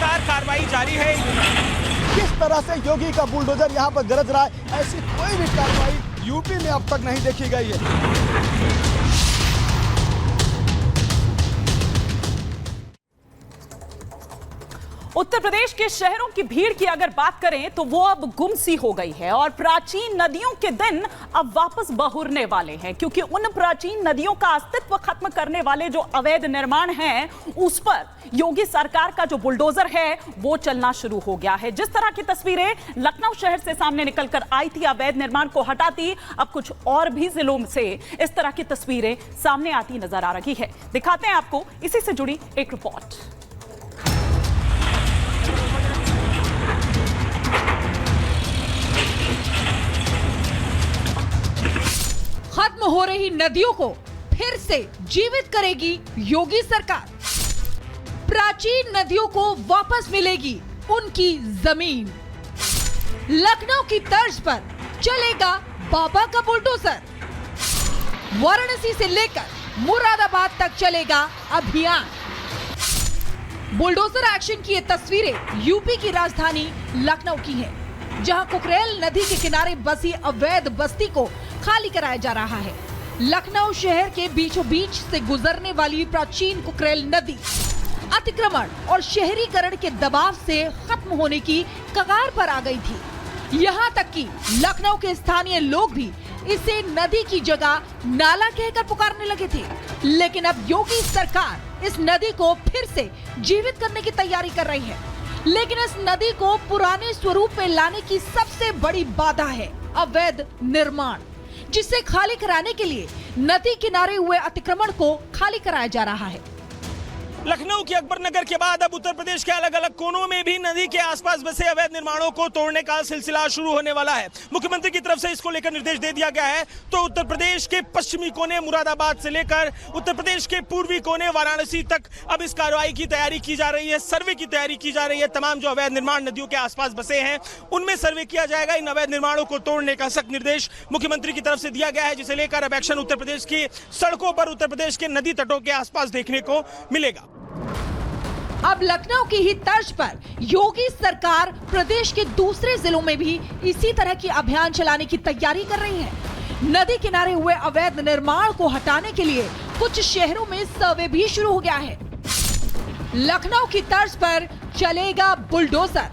लगातार कार्रवाई जारी है। किस तरह से योगी का बुलडोजर यहाँ पर गरज रहा है, ऐसी कोई भी कार्रवाई यूपी में अब तक नहीं देखी गई है। उत्तर प्रदेश के शहरों की भीड़ की अगर बात करें तो वो अब गुमसी हो गई है और प्राचीन नदियों के दिन अब वापस बहुरने वाले हैं, क्योंकि उन प्राचीन नदियों का अस्तित्व खत्म करने वाले जो अवैध निर्माण हैं उस पर योगी सरकार का जो बुलडोजर है वो चलना शुरू हो गया है। जिस तरह की तस्वीरें लखनऊ शहर से सामने निकलकर आई थी अवैध निर्माण को हटाती, अब कुछ और भी जिलों से इस तरह की तस्वीरें सामने आती नजर आ रही है। दिखाते हैं आपको इसी से जुड़ी एक रिपोर्ट। खत्म हो रही नदियों को फिर से जीवित करेगी योगी सरकार। प्राचीन नदियों को वापस मिलेगी उनकी जमीन। लखनऊ की तर्ज पर चलेगा बाबा का बुलडोजर। वाराणसी से लेकर मुरादाबाद तक चलेगा अभियान। बुलडोजर एक्शन की ये तस्वीरें यूपी की राजधानी लखनऊ की हैं, जहां कुकरेल नदी के किनारे बसी अवैध बस्ती को खाली कराया जा रहा है। लखनऊ शहर के बीचों बीच से गुजरने वाली प्राचीन कुकरेल नदी अतिक्रमण और शहरीकरण के दबाव से खत्म होने की कगार पर आ गई थी। यहाँ तक कि लखनऊ के स्थानीय लोग भी इसे नदी की जगह नाला कहकर पुकारने लगे थे। लेकिन अब योगी सरकार इस नदी को फिर से जीवित करने की तैयारी कर रही है। लेकिन इस नदी को पुराने स्वरूप में लाने की सबसे बड़ी बाधा है अवैध निर्माण, जिसे खाली कराने के लिए नदी किनारे हुए अतिक्रमण को खाली कराया जा रहा है। लखनऊ के अकबर नगर के बाद अब उत्तर प्रदेश के अलग अलग कोनों में भी नदी के आसपास बसे अवैध निर्माणों को तोड़ने का सिलसिला शुरू होने वाला है। मुख्यमंत्री की तरफ से इसको लेकर निर्देश दे दिया गया है। तो उत्तर प्रदेश के पश्चिमी कोने मुरादाबाद से लेकर उत्तर प्रदेश के पूर्वी कोने वाराणसी तक अब इस कार्रवाई की तैयारी की जा रही है, सर्वे की तैयारी की जा रही है। तमाम जो अवैध निर्माण नदियों के आसपास बसे हैं उनमें सर्वे किया जाएगा। इन अवैध निर्माणों को तोड़ने का सख्त निर्देश मुख्यमंत्री की तरफ से दिया गया है, जिसे लेकर अब एक्शन उत्तर प्रदेश की सड़कों पर, उत्तर प्रदेश के नदी तटों के आसपास देखने को मिलेगा। अब लखनऊ की ही तर्ज पर योगी सरकार प्रदेश के दूसरे जिलों में भी इसी तरह की अभियान चलाने की तैयारी कर रही है। नदी किनारे हुए अवैध निर्माण को हटाने के लिए कुछ शहरों में सर्वे भी शुरू हो गया है। लखनऊ की तर्ज पर चलेगा बुलडोजर।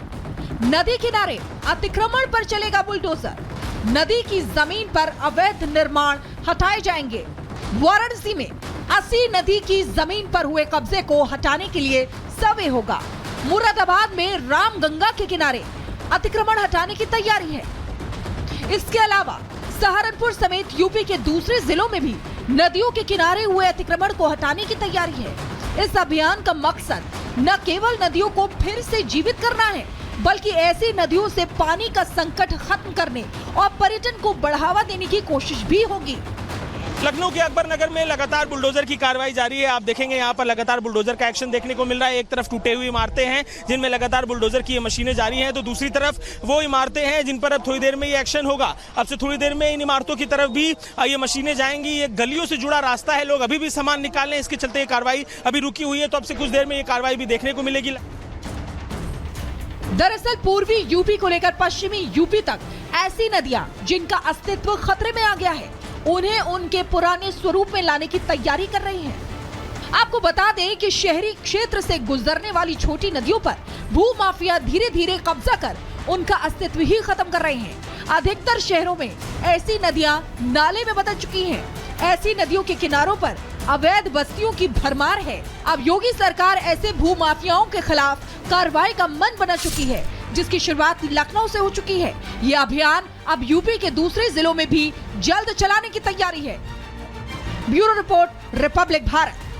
नदी किनारे अतिक्रमण पर चलेगा बुलडोजर। नदी की जमीन पर अवैध निर्माण हटाए जाएंगे। वाराणसी में 80 नदी की जमीन पर हुए कब्जे को हटाने के लिए सर्वे होगा। मुरादाबाद में रामगंगा के किनारे अतिक्रमण हटाने की तैयारी है। इसके अलावा सहारनपुर समेत यूपी के दूसरे जिलों में भी नदियों के किनारे हुए अतिक्रमण को हटाने की तैयारी है। इस अभियान का मकसद न केवल नदियों को फिर से जीवित करना है, बल्कि ऐसी नदियों से पानी का संकट खत्म करने और पर्यटन को बढ़ावा देने की कोशिश भी होगी। लखनऊ के अकबर नगर में लगातार बुलडोजर की कार्रवाई जारी है। आप देखेंगे यहाँ पर लगातार बुलडोजर का एक्शन देखने को मिल रहा है। एक तरफ टूटे हुई इमारतें हैं जिनमें लगातार बुलडोजर की ये मशीनें जारी हैं, तो दूसरी तरफ वो इमारतें हैं जिन पर अब थोड़ी देर में ये एक्शन होगा। अब से थोड़ी देर में इन इमारतों की तरफ भी ये मशीनें जाएंगी। ये गलियों से जुड़ा रास्ता है, लोग अभी भी सामान निकाल रहे हैं, इसके चलते ये कार्रवाई अभी रुकी हुई है। तो अब से कुछ देर में ये कार्रवाई भी देखने को मिलेगी। दरअसल पूर्वी यूपी को लेकर पश्चिमी यूपी तक ऐसी नदियां जिनका अस्तित्व खतरे में आ गया है, उन्हें उनके पुराने स्वरूप में लाने की तैयारी कर रही हैं। आपको बता दें कि शहरी क्षेत्र से गुजरने वाली छोटी नदियों पर भूमाफिया धीरे धीरे कब्जा कर उनका अस्तित्व ही खत्म कर रहे हैं। अधिकतर शहरों में ऐसी नदियां नाले में बदल चुकी हैं। ऐसी नदियों के किनारों पर अवैध बस्तियों की भरमार है। अब योगी सरकार ऐसे भूमाफियाओं के खिलाफ कार्रवाई का मन बना चुकी है, जिसकी शुरुआत लखनऊ से हो चुकी है। ये अभियान अब यूपी के दूसरे जिलों में भी जल्द चलाने की तैयारी है। Bureau report, Republic Bharat.